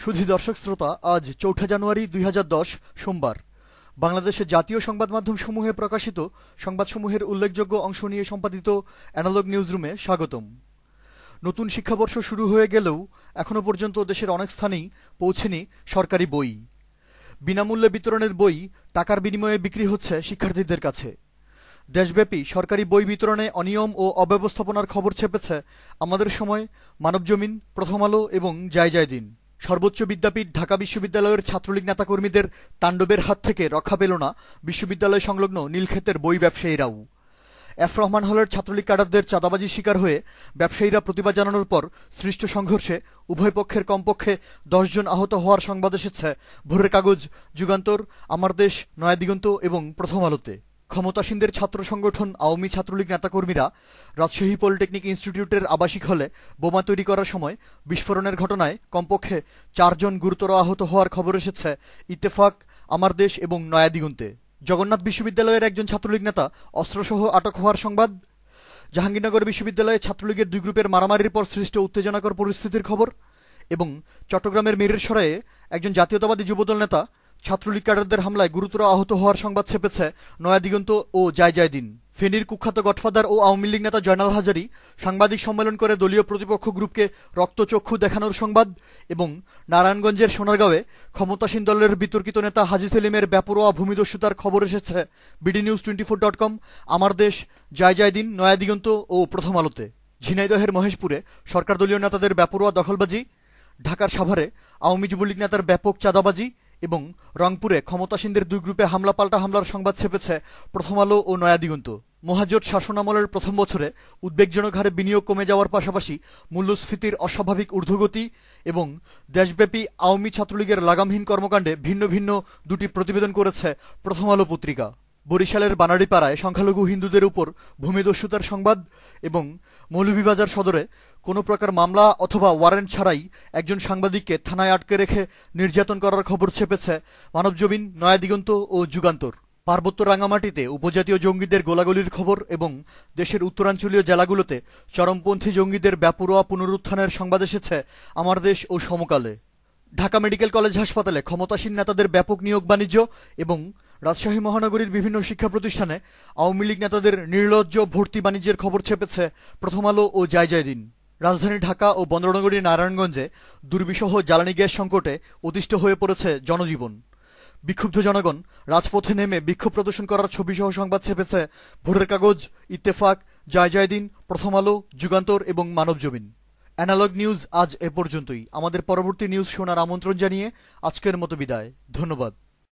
সুধী দর্শক শ্রোতা, আজ ৪ঠা জানুয়ারি ২০১০ সোমবার। বাংলাদেশের জাতীয় সংবাদ মাধ্যমসমূহে প্রকাশিত সংবাদসমূহের উল্লেখযোগ্য অংশ নিয়ে সম্পাদিত অ্যানালগ নিউজরুমে স্বাগতম। নতুন শিক্ষাবর্ষ শুরু হয়ে গেলেও এখনও পর্যন্ত দেশের অনেক স্থানেই পৌঁছেনি সরকারি বই। বিনামূল্যে বিতরণের বই টাকার বিনিময়ে বিক্রি হচ্ছে শিক্ষার্থীদের কাছে। দেশব্যাপী সরকারি বই বিতরণে অনিয়ম ও অব্যবস্থাপনার খবর ছেপেছে আমাদের সময়, মানবজমিন, প্রথম আলো এবং জয় দিন। সর্বোচ্চ বিদ্যাপীঠ ঢাকা বিশ্ববিদ্যালয়ের ছাত্রলীগ নেতাকর্মীদের তাণ্ডবের হাত থেকে রক্ষা পেল না বিশ্ববিদ্যালয় সংলগ্ন নীলক্ষেতের বই ব্যবসায়ীরাও। এফ রহমান হলের ছাত্রলীগ ক্যাডারদের চাঁদাবাজির শিকার হয়ে ব্যবসায়ীরা প্রতিবাদ জানানোর পর সৃষ্ট সংঘর্ষে উভয় পক্ষের কমপক্ষে ১০ জন আহত হওয়ার সংবাদ এসেছে ভোরের কাগজ, যুগান্তর, আমার দেশ, নয়াদিগন্ত এবং প্রথম আলোতে। ক্ষমতাসীনদের ছাত্র সংগঠন আওয়ামী ছাত্রলীগ নেতাকর্মীরা রাজশাহী পলিটেকনিক ইনস্টিটিউটের আবাসিক হলে বোমা তৈরি করার সময় বিস্ফোরণের ঘটনায় কমপক্ষে ৪ জন গুরুতর আহত হওয়ার খবর এসেছে ইত্তেফাক, আমার দেশ এবং নয়াদিগন্তে। জগন্নাথ বিশ্ববিদ্যালয়ের একজন ছাত্রলীগ নেতা অস্ত্রসহ আটক হওয়ার সংবাদ। জাহাঙ্গীরনগর বিশ্ববিদ্যালয়ে ছাত্রলীগের দুই গ্রুপের মারামারির পর সৃষ্ট উত্তেজনাকর পরিস্থিতির খবর। এবং চট্টগ্রামের মিরসরাইয়ে একজন জাতীয়তাবাদী যুবদল নেতা ছাত্রলীগ ক্যাডারদের হামলায় গুরুতর আহত হওয়ার সংবাদ ছেপেছে নয়াদিগন্ত ও জয় দিন। ফেনীর কুখ্যাত গডফাদার ও আওয়ামী লীগ নেতা জয়নাল হাজারী সাংবাদিক সম্মেলন করে দলীয় প্রতিপক্ষ গ্রুপকে রক্তচক্ষু দেখানোর সংবাদ। এবং নারায়ণগঞ্জের সোনারগাঁওয়ে ক্ষমতাসীন দলের বিতর্কিত নেতা হাজী সেলিমের বেপরোয়া ভূমিদস্যুতার খবর এসেছে bdnews24.com, আমার দেশ, জয় দিন, নয়াদিগন্ত ও প্রথম আলোতে। ঝিনাইদহের মহেশপুরে সরকার দলীয় নেতাদের বেপরোয়া দখলবাজি, ঢাকার সাভারে আওয়ামী যুবলীগ নেতার ব্যাপক চাঁদাবাজি এবং রংপুরে ক্ষমতাসীনদের দুই গ্রুপে পাল্টা হামলার সংবাদ ছেপেছে প্রথম আলো ও নয়াদিগন্ত। মহাজোট শাসনামলের প্রথম বছরে উদ্বেগজনক হারে বিনিয়োগ কমে যাওয়ার পাশাপাশি মূল্যস্ফীতির অস্বাভাবিক ঊর্ধ্বগতি এবং দেশব্যাপী আওয়ামী ছাত্রলীগের লাগামহীন কর্মকাণ্ডে ভিন্ন ভিন্ন দুটি প্রতিবেদন করেছে প্রথম আলো পত্রিকা। বরিশালের বানারীপাড়ায় সংখ্যালঘু হিন্দুদের উপর ভূমিদস্যুতার সংবাদ এবং মৌলভীবাজার সদরে কোনো প্রকার মামলা অথবা ওয়ারেন্ট ছাড়াই একজন সাংবাদিককে থানায় আটকে রেখে নির্যাতন করার খবর ছেপেছে মানবজমিন, নয়াদিগন্ত ও যুগান্তর। পার্বত্য রাঙামাটিতে উপজাতীয় জঙ্গিদের গোলাগুলির খবর এবং দেশের উত্তরাঞ্চলীয় জেলাগুলোতে চরমপন্থী জঙ্গিদের বেপরোয়া পুনরুত্থানের সংবাদ এসেছে আমার দেশ ও সমকালে। ঢাকা মেডিকেল কলেজ হাসপাতালে ক্ষমতাসীন নেতাদের ব্যাপক নিয়োগ বাণিজ্য এবং রাজশাহী মহানগরীর বিভিন্ন শিক্ষা প্রতিষ্ঠানে আওয়ামী লীগ নেতাদের নির্লজ্জ ভর্তি বাণিজ্যের খবর ছেপেছে প্রথম আলো ও জয় দিন। রাজধানী ঢাকা ও বন্দরনগরী নারায়ণগঞ্জে দুর্বিষহ জ্বালানি গ্যাস সংকটে অতিষ্ঠ হয়ে পড়েছে জনজীবন। বিক্ষুব্ধ জনগণ রাজপথে নেমে বিক্ষোভ প্রদর্শন করার ছবিসহ সংবাদ ছেপেছে ভোরের কাগজ, ইত্তেফাক, জয় দিন, প্রথম আলো, যুগান্তর এবং মানবজমিন। অ্যানালগ নিউজ আজ এ পর্যন্তই। আমাদের পরবর্তী নিউজ শোনার আমন্ত্রণ জানিয়ে আজকের মতো বিদায়। ধন্যবাদ।